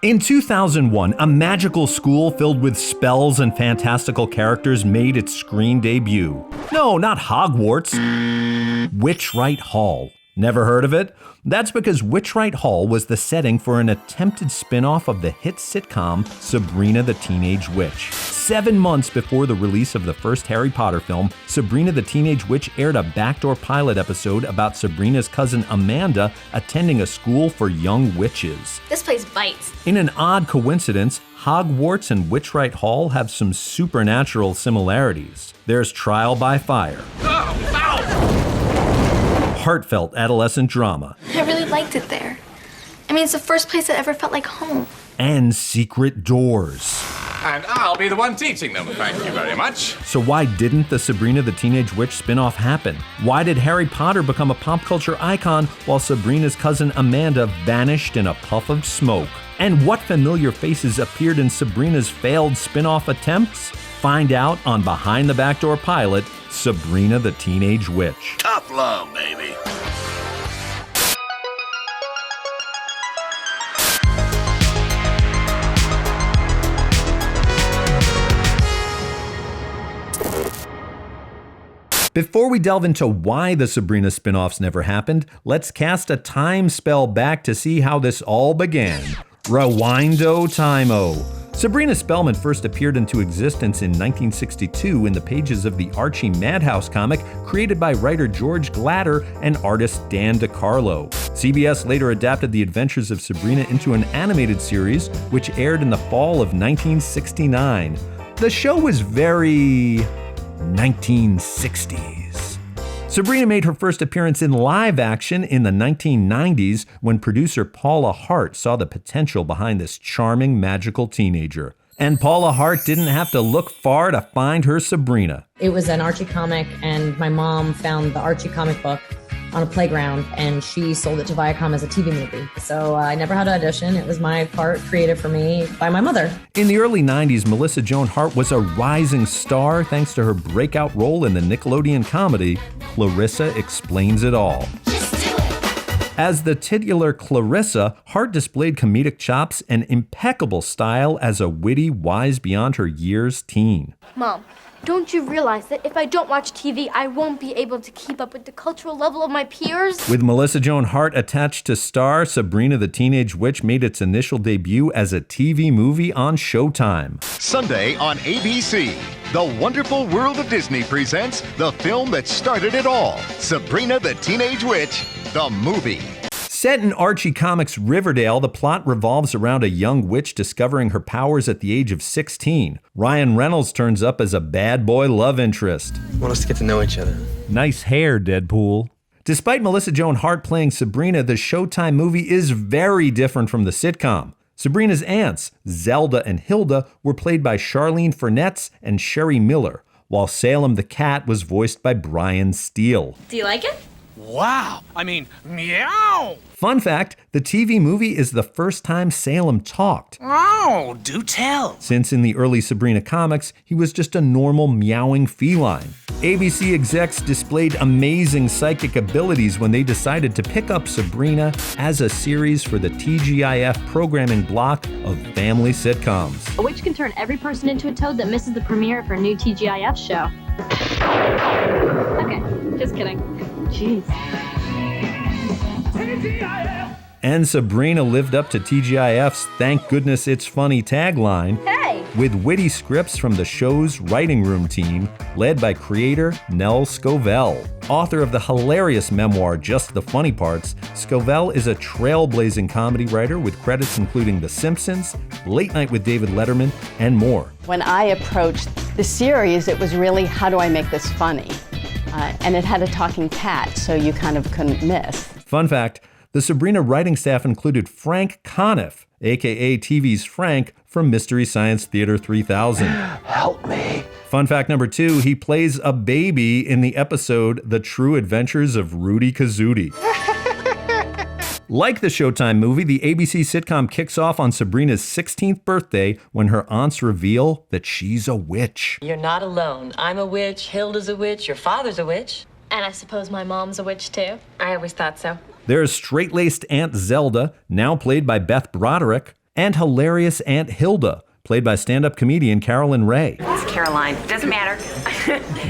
In 2001, a magical school filled with spells and fantastical characters made its screen debut. No, not Hogwarts. Witchright Hall. Never heard of it? That's because Witchright Hall was the setting for an attempted spin-off of the hit sitcom Sabrina the Teenage Witch. 7 months before the release of the first Harry Potter film, Sabrina the Teenage Witch aired a backdoor pilot episode about Sabrina's cousin Amanda attending a school for young witches. This place bites. In an odd coincidence, Hogwarts and Witchright Hall have some supernatural similarities. There's trial by fire. Heartfelt adolescent drama. I really liked it there. I mean, it's the first place I ever felt like home. And secret doors. And I'll be the one teaching them, thank you very much. So why didn't the Sabrina the Teenage Witch spin-off happen? Why did Harry Potter become a pop culture icon while Sabrina's cousin Amanda vanished in a puff of smoke? And what familiar faces appeared in Sabrina's failed spin-off attempts? Find out on Behind the Backdoor Pilot, Sabrina the Teenage Witch. Tough love, baby. Before we delve into why the Sabrina spin-offs never happened, let's cast a time spell back to see how this all began. Rewindo time-o. Sabrina Spellman first appeared into existence in 1962 in the pages of the Archie Madhouse comic created by writer George Glatter and artist Dan DeCarlo. CBS later adapted the adventures of Sabrina into an animated series, which aired in the fall of 1969. The show was very 1960s. Sabrina made her first appearance in live action in the 1990s when producer Paula Hart saw the potential behind this charming, magical teenager. And Paula Hart didn't have to look far to find her Sabrina. It was an Archie comic, and my mom found the Archie comic book on a playground, and she sold it to Viacom as a TV movie. So I never had to audition. It was my part created for me by my mother. In the early 90s, Melissa Joan Hart was a rising star thanks to her breakout role in the Nickelodeon comedy Clarissa Explains It All. As the titular Clarissa, Hart displayed comedic chops and impeccable style as a witty, wise beyond her years teen. Mom, don't you realize that if I don't watch TV, I won't be able to keep up with the cultural level of my peers? With Melissa Joan Hart attached to star, Sabrina the Teenage Witch made its initial debut as a TV movie on Showtime. Sunday on ABC, The Wonderful World of Disney presents the film that started it all, Sabrina the Teenage Witch, the movie. Set in Archie Comics' Riverdale, the plot revolves around a young witch discovering her powers at the age of 16. Ryan Reynolds turns up as a bad boy love interest. I want us to get to know each other. Nice hair, Deadpool. Despite Melissa Joan Hart playing Sabrina, the Showtime movie is very different from the sitcom. Sabrina's aunts, Zelda and Hilda, were played by Charlene Furnetz and Sherry Miller, while Salem the cat was voiced by Brian Steele. Do you like it? Wow. I mean, meow. Fun fact, the TV movie is the first time Salem talked. Oh, do tell. Since in the early Sabrina comics, he was just a normal meowing feline. ABC execs displayed amazing psychic abilities when they decided to pick up Sabrina as a series for the TGIF programming block of family sitcoms. A witch can turn every person into a toad that misses the premiere of her new TGIF show. Okay, just kidding. Jeez. And Sabrina lived up to TGIF's "Thank Goodness It's Funny" tagline, Hey! with witty scripts from the show's writing room team, led by creator Nell Scovell. Author of the hilarious memoir Just the Funny Parts, Scovell is a trailblazing comedy writer with credits including The Simpsons, Late Night with David Letterman, and more. When I approached the series, it was really, how do I make this funny? And it had a talking cat, so you kind of couldn't miss. Fun fact, the Sabrina writing staff included Frank Conniff, aka TV's Frank from Mystery Science Theater 3000. Help me. Fun fact number 2, he plays a baby in the episode The True Adventures of Rudy Kazootie. Like the Showtime movie, the ABC sitcom kicks off on Sabrina's 16th birthday when her aunts reveal that she's a witch. You're not alone. I'm a witch, Hilda's a witch, your father's a witch. And I suppose my mom's a witch too. I always thought so. There's straight-laced Aunt Zelda, now played by Beth Broderick, and hilarious Aunt Hilda, played by stand-up comedian Carolyn Ray. It's Caroline. Doesn't matter.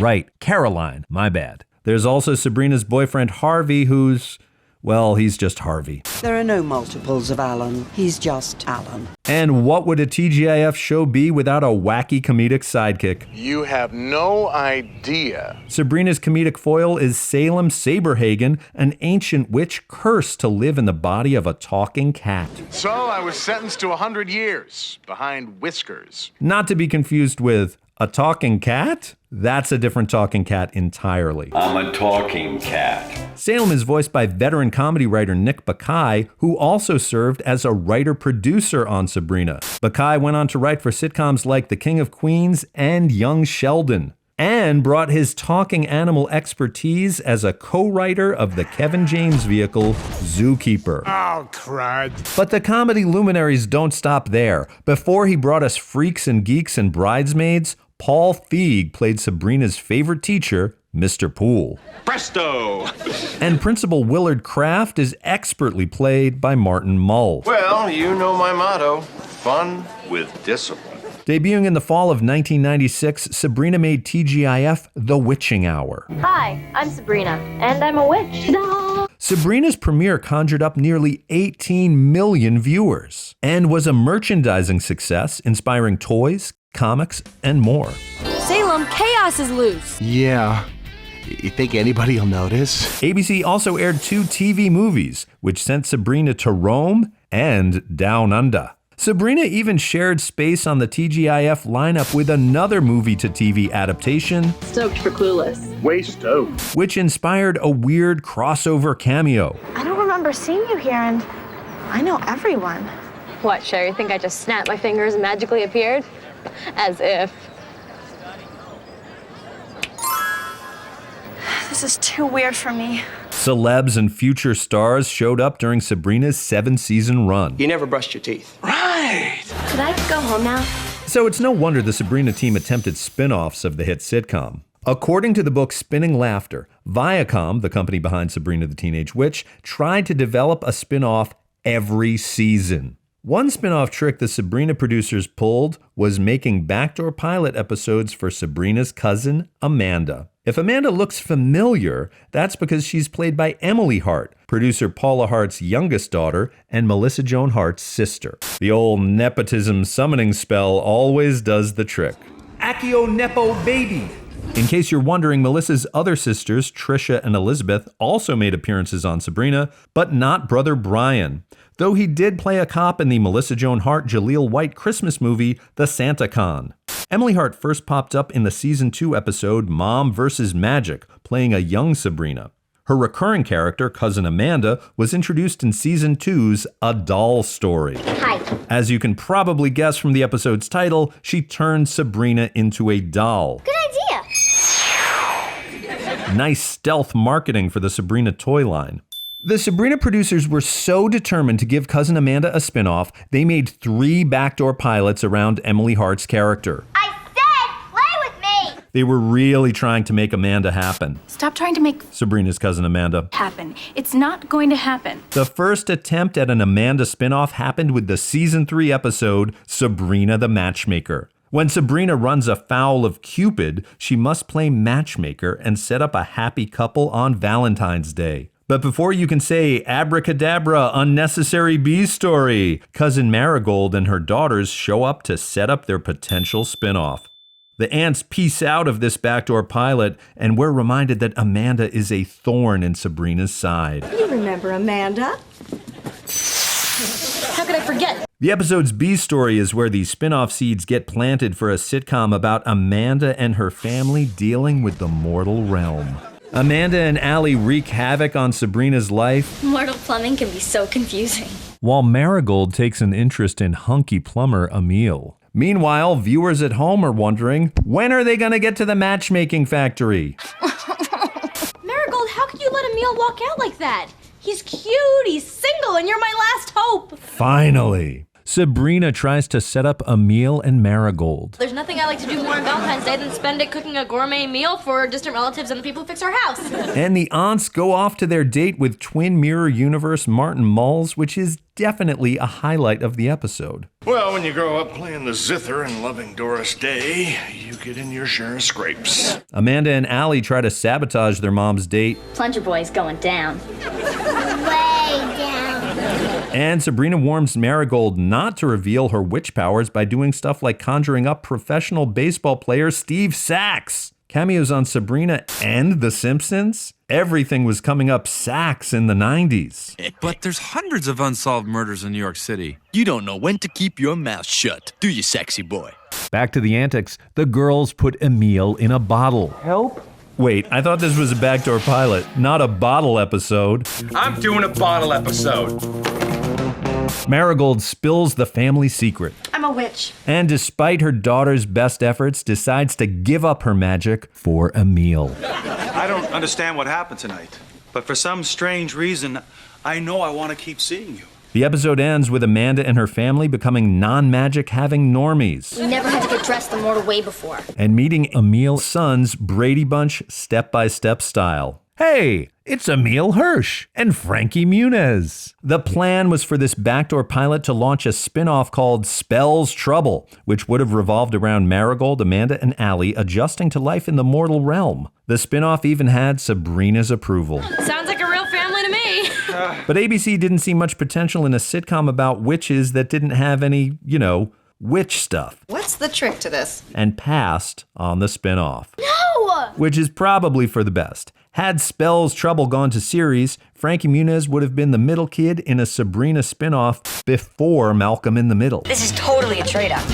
Right, Caroline, my bad. There's also Sabrina's boyfriend Harvey, who's, well, he's just Harvey. There are no multiples of Alan. He's just Alan. And what would a TGIF show be without a wacky comedic sidekick? You have no idea. Sabrina's comedic foil is Salem Saberhagen, an ancient witch cursed to live in the body of a talking cat. So I was sentenced to 100 years behind whiskers. Not to be confused with a talking cat? That's a different talking cat entirely. I'm a talking cat. Salem is voiced by veteran comedy writer Nick Bakay, who also served as a writer-producer on Sabrina. Bakay went on to write for sitcoms like The King of Queens and Young Sheldon, and brought his talking animal expertise as a co-writer of the Kevin James vehicle, Zookeeper. Oh, crud. But the comedy luminaries don't stop there. Before he brought us Freaks and Geeks and Bridesmaids, Paul Feig played Sabrina's favorite teacher, Mr. Poole. Presto! And Principal Willard Kraft is expertly played by Martin Mull. Well, you know my motto, fun with discipline. Debuting in the fall of 1996, Sabrina made TGIF The Witching Hour. Hi, I'm Sabrina, and I'm a witch. Sabrina's premiere conjured up nearly 18 million viewers and was a merchandising success, inspiring toys, comics, and more. Salem, chaos is loose. Yeah. You think anybody will notice? ABC also aired 2 TV movies, which sent Sabrina to Rome and Down Under. Sabrina even shared space on the TGIF lineup with another movie-to-TV adaptation, Stoked for Clueless. Way stoked. which inspired a weird crossover cameo. I don't remember seeing you here, and I know everyone. What, Sherry? Think I just snapped my fingers and magically appeared? As if. This is too weird for me. Celebs and future stars showed up during Sabrina's 7-season run. You never brushed your teeth. Right. Could I go home now? So it's no wonder the Sabrina team attempted spin-offs of the hit sitcom. According to the book Spinning Laughter, Viacom, the company behind Sabrina the Teenage Witch, tried to develop a spin-off every season. One spin-off trick the Sabrina producers pulled was making backdoor pilot episodes for Sabrina's cousin, Amanda. If Amanda looks familiar, that's because she's played by Emily Hart, producer Paula Hart's youngest daughter and Melissa Joan Hart's sister. The old nepotism summoning spell always does the trick. Accio Nepo Baby! In case you're wondering, Melissa's other sisters, Trisha and Elizabeth, also made appearances on Sabrina, but not brother Brian, though he did play a cop in the Melissa Joan Hart, Jaleel White Christmas movie, The Santa Con. Emily Hart first popped up in the Season 2 episode Mom vs. Magic, playing a young Sabrina. Her recurring character, Cousin Amanda, was introduced in Season 2's A Doll Story. Hi. As you can probably guess from the episode's title, she turned Sabrina into a doll. Good idea. Nice stealth marketing for the Sabrina toy line. The Sabrina producers were so determined to give Cousin Amanda a spinoff, they made 3 backdoor pilots around Emily Hart's character. I said, play with me. They were really trying to make Amanda happen. Stop trying to make Sabrina's cousin Amanda. happen. It's not going to happen. The first attempt at an Amanda spinoff happened with the Season 3 episode, Sabrina the Matchmaker. When Sabrina runs afoul of Cupid, she must play matchmaker and set up a happy couple on Valentine's Day. But before you can say abracadabra, unnecessary bee story, Cousin Marigold and her daughters show up to set up their potential spinoff. The aunts piece out of this backdoor pilot, and we're reminded that Amanda is a thorn in Sabrina's side. You remember Amanda? How could I forget? The episode's B story is where the spin-off seeds get planted for a sitcom about Amanda and her family dealing with the mortal realm. Amanda and Allie wreak havoc on Sabrina's life, Mortal plumbing can be so confusing. while Marigold takes an interest in hunky plumber Emil. Meanwhile, viewers at home are wondering, when are they gonna get to the matchmaking factory? Marigold, how could you let Emil walk out like that? He's cute, he's single, and you're my last hope. Finally! Sabrina tries to set up Emil and Marigold. There's nothing I like to do more on Valentine's Day than spend it cooking a gourmet meal for distant relatives and the people who fix our house. And the aunts go off to their date with twin mirror universe Martin Mulls, which is definitely a highlight of the episode. Well, when you grow up playing the zither and loving Doris Day, you get in your share of scrapes. Amanda and Allie try to sabotage their mom's date. Plunger boy's going down. Way down. And Sabrina warns Marigold not to reveal her witch powers by doing stuff like conjuring up professional baseball player Steve Sachs. Cameos on Sabrina and The Simpsons? Everything was coming up Sachs in the 90s. But there's hundreds of unsolved murders in New York City. You don't know when to keep your mouth shut, do you, sexy boy? Back to the antics, the girls put Emil in a bottle. Help? Wait, I thought this was a backdoor pilot, not a bottle episode. I'm doing a bottle episode. Marigold spills the family secret. I'm a witch. And despite her daughter's best efforts, decides to give up her magic for Emil. I don't understand what happened tonight, but for some strange reason, I know I want to keep seeing you. The episode ends with Amanda and her family becoming non-magic having normies. We never had to get dressed the mortal way before. And meeting Emil's sons Brady Bunch step-by-step style. Hey, it's Emil Hirsch and Frankie Muniz. The plan was for this backdoor pilot to launch a spin-off called Spells Trouble, which would have revolved around Marigold, Amanda, and Allie adjusting to life in the mortal realm. The spin-off even had Sabrina's approval. Sounds like a real family to me. But ABC didn't see much potential in a sitcom about witches that didn't have any, witch stuff. What's the trick to this? And passed on the spin-off. No! Which is probably for the best. Had Spells Trouble gone to series, Frankie Muniz would have been the middle kid in a Sabrina spinoff before Malcolm in the Middle. This is totally a trade-up.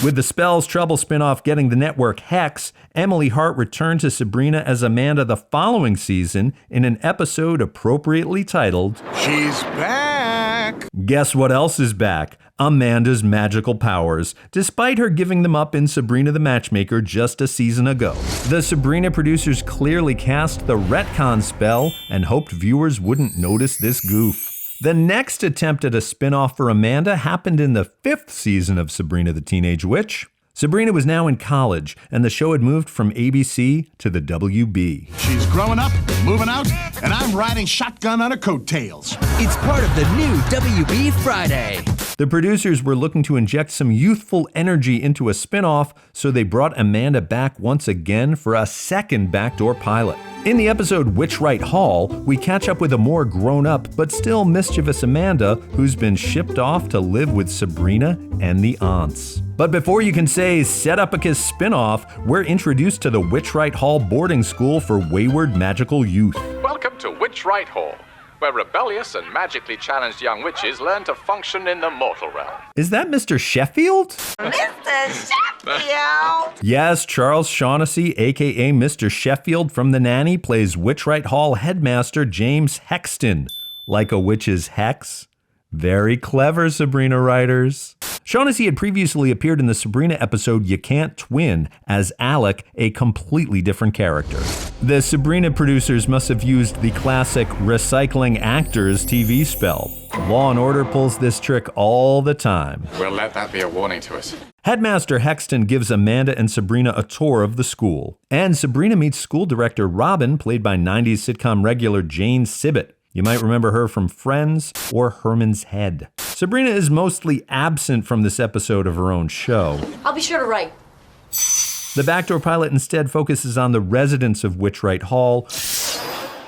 With the Spells Trouble spinoff getting the network Hex, Emily Hart returned to Sabrina as Amanda the following season in an episode appropriately titled, She's Back! Guess what else is back? Amanda's magical powers, despite her giving them up in Sabrina the Matchmaker just a season ago. The Sabrina producers clearly cast the retcon spell and hoped viewers wouldn't notice this goof. The next attempt at a spin-off for Amanda happened in the 5th season of Sabrina the Teenage Witch. Sabrina was now in college, and the show had moved from ABC to the WB. She's growing up, moving out, and I'm riding shotgun on her coattails. It's part of the new WB Friday. The producers were looking to inject some youthful energy into a spin-off, so they brought Amanda back once again for a second backdoor pilot. In the episode Witchright Hall, we catch up with a more grown-up but still mischievous Amanda who's been shipped off to live with Sabrina and the aunts. But before you can say set up a kiss spin-off, we're introduced to the Witchright Hall boarding school for wayward magical youth. Welcome to Witchright Hall, where rebellious and magically challenged young witches learn to function in the mortal realm. Is that Mr. Sheffield? Mr. Sheffield! Yes, Charles Shaughnessy, aka Mr. Sheffield from The Nanny, plays Witchright Hall headmaster James Hexton. Like a witch's hex? Very clever, Sabrina writers. Shaughnessy had previously appeared in the Sabrina episode You Can't Twin as Alec, a completely different character. The Sabrina producers must have used the classic recycling actors TV spell. Law & Order pulls this trick all the time. We'll let that be a warning to us. Headmaster Hexton gives Amanda and Sabrina a tour of the school. And Sabrina meets school director Robin, played by 90s sitcom regular Jane Sibbett. You might remember her from Friends or Herman's Head. Sabrina is mostly absent from this episode of her own show. I'll be sure to write. The backdoor pilot instead focuses on the residents of Witchright Hall,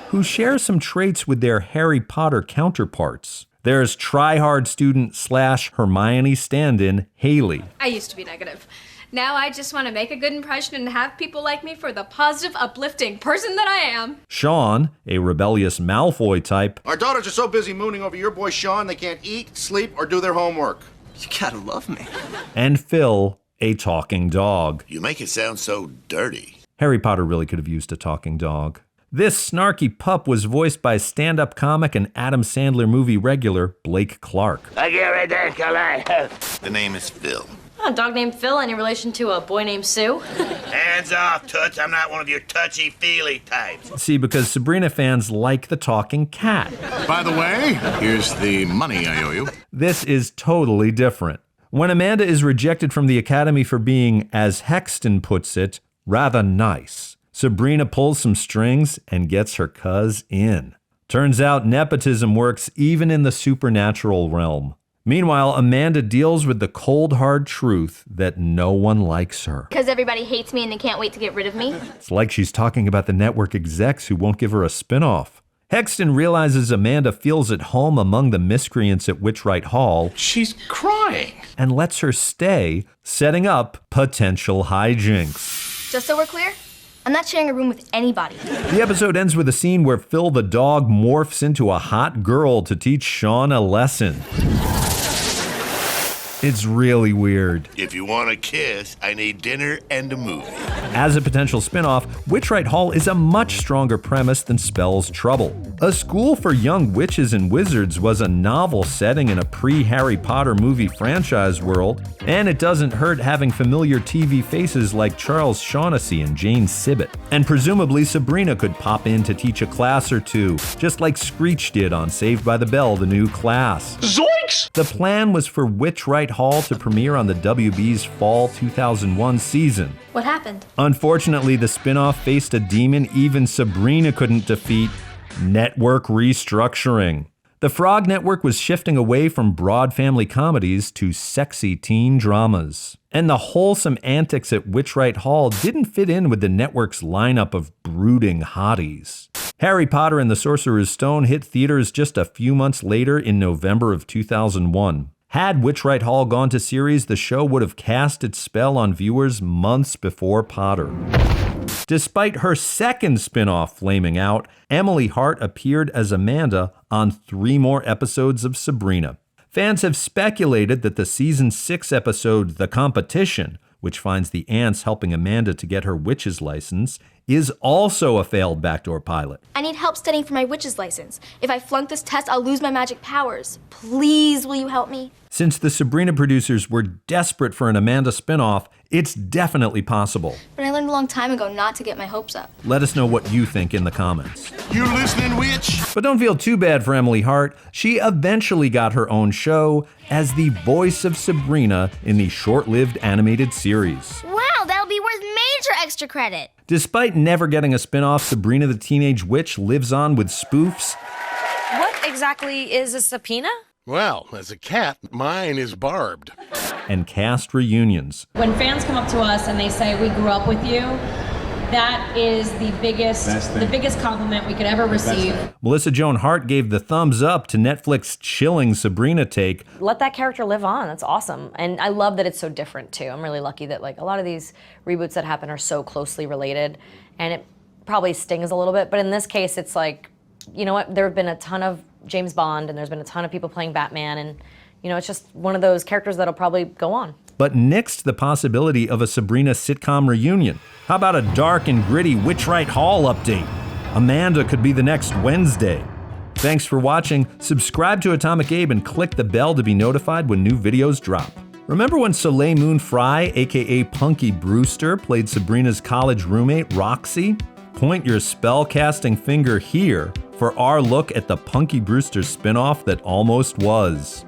who share some traits with their Harry Potter counterparts. There's try-hard student / Hermione stand-in, Haley. I used to be negative. Now I just want to make a good impression and have people like me for the positive, uplifting person that I am. Sean, a rebellious Malfoy type. Our daughters are so busy mooning over your boy Sean, they can't eat, sleep, or do their homework. You gotta love me. And Phil, a talking dog. You make it sound so dirty. Harry Potter really could have used a talking dog. This snarky pup was voiced by stand-up comic and Adam Sandler movie regular Blake Clark. The name is Phil. A dog named Phil, any relation to a boy named Sue? Hands off, Toots. I'm not one of your touchy-feely types. See, because Sabrina fans like the talking cat. By the way, here's the money I owe you. This is totally different. When Amanda is rejected from the Academy for being, as Hexton puts it, rather nice, Sabrina pulls some strings and gets her cuz in. Turns out nepotism works even in the supernatural realm. Meanwhile, Amanda deals with the cold, hard truth that no one likes her. Because everybody hates me and they can't wait to get rid of me. It's like she's talking about the network execs who won't give her a spinoff. Hexton realizes Amanda feels at home among the miscreants at Witchright Hall. She's crying. And lets her stay, setting up potential hijinks. Just so we're clear, I'm not sharing a room with anybody. The episode ends with a scene where Phil the dog morphs into a hot girl to teach Sean a lesson. It's really weird. If you want a kiss, I need dinner and a movie. As a potential spin-off, Witchright Hall is a much stronger premise than Spell's Trouble. A school for young witches and wizards was a novel setting in a pre-Harry Potter movie franchise world, and it doesn't hurt having familiar TV faces like Charles Shaughnessy and Jane Sibbett. And presumably Sabrina could pop in to teach a class or two, just like Screech did on Saved by the Bell, the new class. Zoinks! The plan was for Witchright Hall to premiere on the WB's fall 2001 season. What happened? Unfortunately, the spin-off faced a demon even Sabrina couldn't defeat: network restructuring. The Frog Network was shifting away from broad family comedies to sexy teen dramas. And the wholesome antics at Witchright Hall didn't fit in with the network's lineup of brooding hotties. Harry Potter and the Sorcerer's Stone hit theaters just a few months later in November of 2001. Had Witchright Hall gone to series, the show would have cast its spell on viewers months before Potter. Despite her second spin-off flaming out, Emily Hart appeared as Amanda on 3 more episodes of Sabrina. Fans have speculated that the season 6 episode The Competition, which finds the ants helping Amanda to get her witch's license, is also a failed backdoor pilot. I need help studying for my witch's license. If I flunk this test, I'll lose my magic powers. Please, will you help me? Since the Sabrina producers were desperate for an Amanda spinoff, it's definitely possible. But I learned a long time ago not to get my hopes up. Let us know what you think in the comments. You listening, witch? But don't feel too bad for Emily Hart. She eventually got her own show as the voice of Sabrina in the short-lived animated series. Wow, that'll be worth major extra credit. Despite never getting a spinoff, Sabrina the Teenage Witch lives on with spoofs. What exactly is a subpoena? Well, as a cat, mine is barbed. And cast reunions. When fans come up to us and they say, "We grew up with you," that is the biggest compliment we could ever receive. Melissa Joan Hart gave the thumbs up to Netflix's chilling Sabrina take. Let that character live on. That's awesome. And I love that it's so different too. I'm really lucky that like a lot of these reboots that happen are so closely related, and it probably stings a little bit, but in this case it's like, you know what, there have been a ton of James Bond and there's been a ton of people playing Batman, and you know, it's just one of those characters that'll probably go on. But nixed the possibility of a Sabrina sitcom reunion. How about a dark and gritty Witchright Hall update? Amanda could be the next Wednesday. Thanks for watching. Subscribe to Atomic Abe and click the bell to be notified when new videos drop. Remember when Soleil Moon Frye, aka Punky Brewster, played Sabrina's college roommate, Roxy? Point your spell-casting finger here for our look at the Punky Brewster spinoff that almost was.